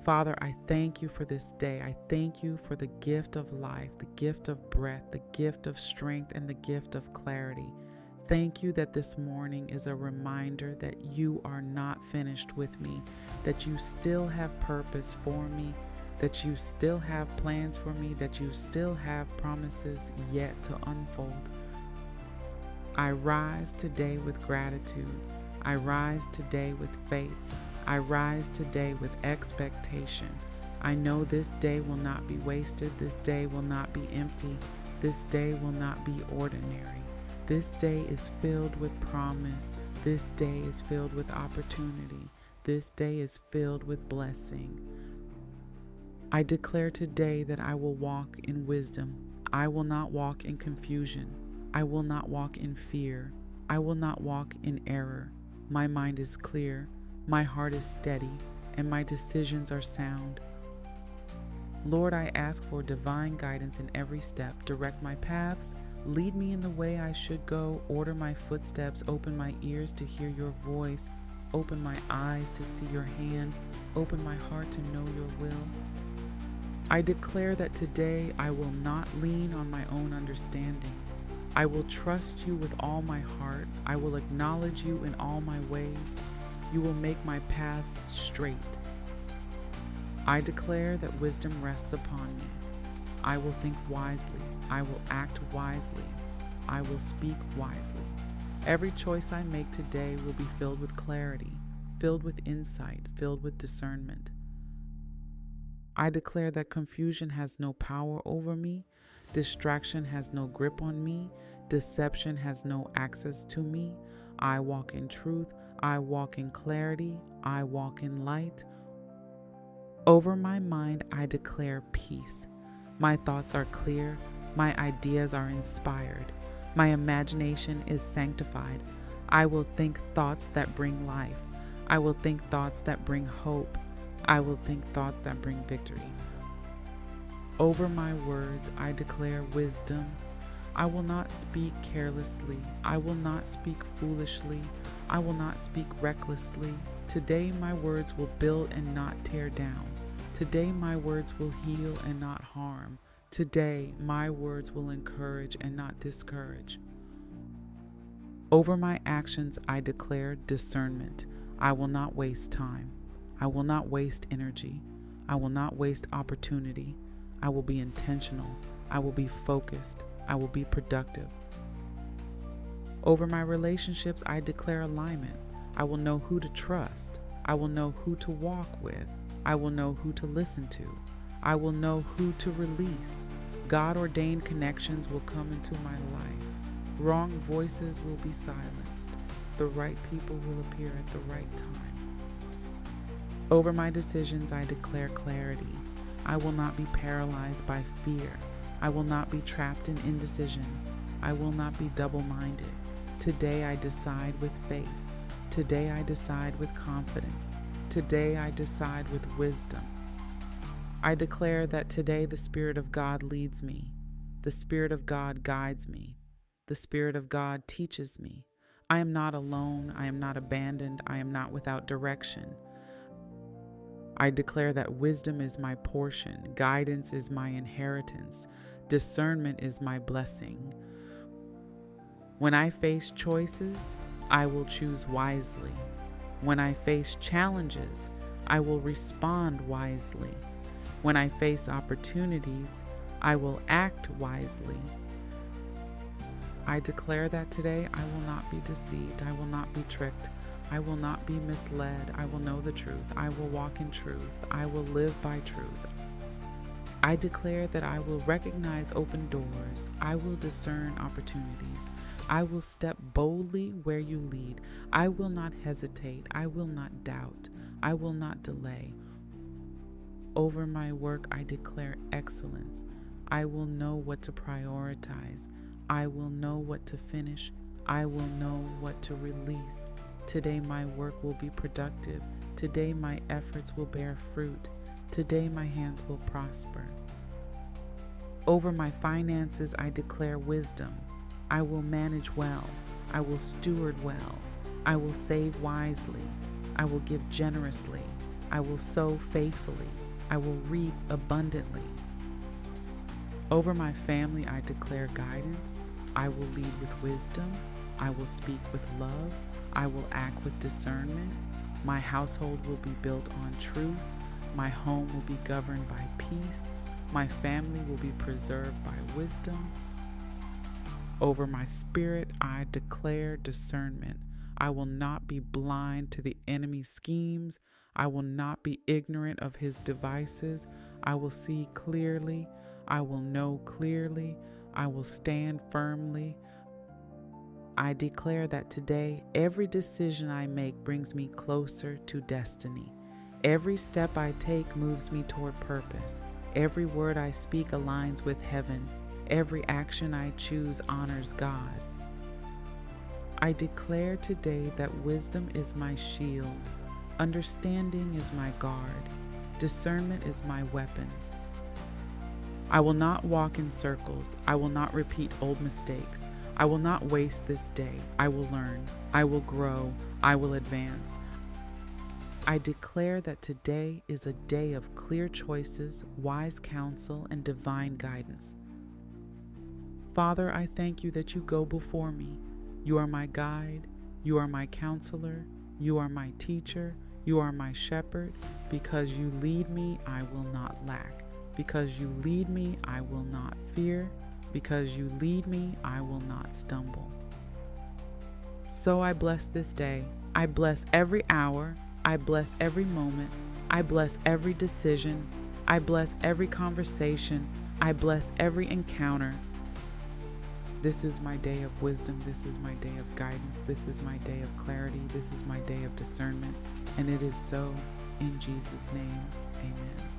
Father, I thank you for this day. I thank you for the gift of life, the gift of breath, the gift of strength, and the gift of clarity. Thank you that this morning is a reminder that you are not finished with me, that you still have purpose for me, that you still have plans for me, that you still have promises yet to unfold. I rise today with gratitude. I rise today with faith. I rise today with expectation. I know this day will not be wasted. This day will not be empty. This day will not be ordinary. This day is filled with promise. This day is filled with opportunity. This day is filled with blessing. I declare today that I will walk in wisdom. I will not walk in confusion. I will not walk in fear. I will not walk in error. My mind is clear. My heart is steady, and my decisions are sound. Lord, I ask for divine guidance in every step. Direct my paths, lead me in the way I should go, order my footsteps, open my ears to hear your voice, open my eyes to see your hand, open my heart to know your will. I declare that today I will not lean on my own understanding. I will trust you with all my heart. I will acknowledge you in all my ways. You will make my paths straight. I declare that wisdom rests upon me. I will think wisely. I will act wisely. I will speak wisely. Every choice I make today will be filled with clarity, filled with insight, filled with discernment. I declare that confusion has no power over me. Distraction has no grip on me. Deception has no access to me. I walk in truth. I walk in clarity. I walk in light. Over my mind, I declare peace. My thoughts are clear. My ideas are inspired. My imagination is sanctified. I will think thoughts that bring life. I will think thoughts that bring hope. I will think thoughts that bring victory. Over my words, I declare wisdom. I will not speak carelessly. I will not speak foolishly. I will not speak recklessly. Today my words will build and not tear down. Today my words will heal and not harm. Today my words will encourage and not discourage. Over my actions, I declare discernment. I will not waste time. I will not waste energy. I will not waste opportunity. I will be intentional. I will be focused. I will be productive. Over my relationships, I declare alignment. I will know who to trust. I will know who to walk with. I will know who to listen to. I will know who to release. God-ordained connections will come into my life. Wrong voices will be silenced. The right people will appear at the right time. Over my decisions, I declare clarity. I will not be paralyzed by fear. I will not be trapped in indecision. I will not be double-minded. Today I decide with faith. Today I decide with confidence. Today I decide with wisdom. I declare that today the Spirit of God leads me. The Spirit of God guides me. The Spirit of God teaches me. I am not alone. I am not abandoned. I am not without direction. I declare that wisdom is my portion. Guidance is my inheritance. Discernment is my blessing. When I face choices, I will choose wisely. When I face challenges, I will respond wisely. When I face opportunities, I will act wisely. I declare that today I will not be deceived. I will not be tricked. I will not be misled. I will know the truth. I will walk in truth. I will live by truth. I declare that I will recognize open doors. I will discern opportunities. I will step boldly where you lead. I will not hesitate. I will not doubt. I will not delay. Over my work, I declare excellence. I will know what to prioritize. I will know what to finish. I will know what to release. Today my work will be productive. Today my efforts will bear fruit. Today my hands will prosper. Over my finances, I declare wisdom. I will manage well. I will steward well. I will save wisely. I will give generously. I will sow faithfully. I will reap abundantly. Over my family, I declare guidance. I will lead with wisdom. I will speak with love. I will act with discernment. My household will be built on truth. My home will be governed by peace. My family will be preserved by wisdom. Over my spirit, I declare discernment. I will not be blind to the enemy's schemes. I will not be ignorant of his devices. I will see clearly. I will know clearly. I will stand firmly. I declare that today, every decision I make brings me closer to destiny. Every step I take moves me toward purpose. Every word I speak aligns with heaven. Every action I choose honors God. I declare today that wisdom is my shield, understanding is my guard, discernment is my weapon. I will not walk in circles. I will not repeat old mistakes. I will not waste this day. I will learn. I will grow. I will advance. I declare that today is a day of clear choices, wise counsel, and divine guidance. Father, I thank you that you go before me. You are my guide. You are my counselor. You are my teacher. You are my shepherd. Because you lead me, I will not lack. Because you lead me, I will not fear. Because you lead me, I will not stumble. So I bless this day. I bless every hour. I bless every moment. I bless every decision. I bless every conversation. I bless every encounter. This is my day of wisdom. This is my day of guidance. This is my day of clarity. This is my day of discernment. And it is so in Jesus' name. Amen.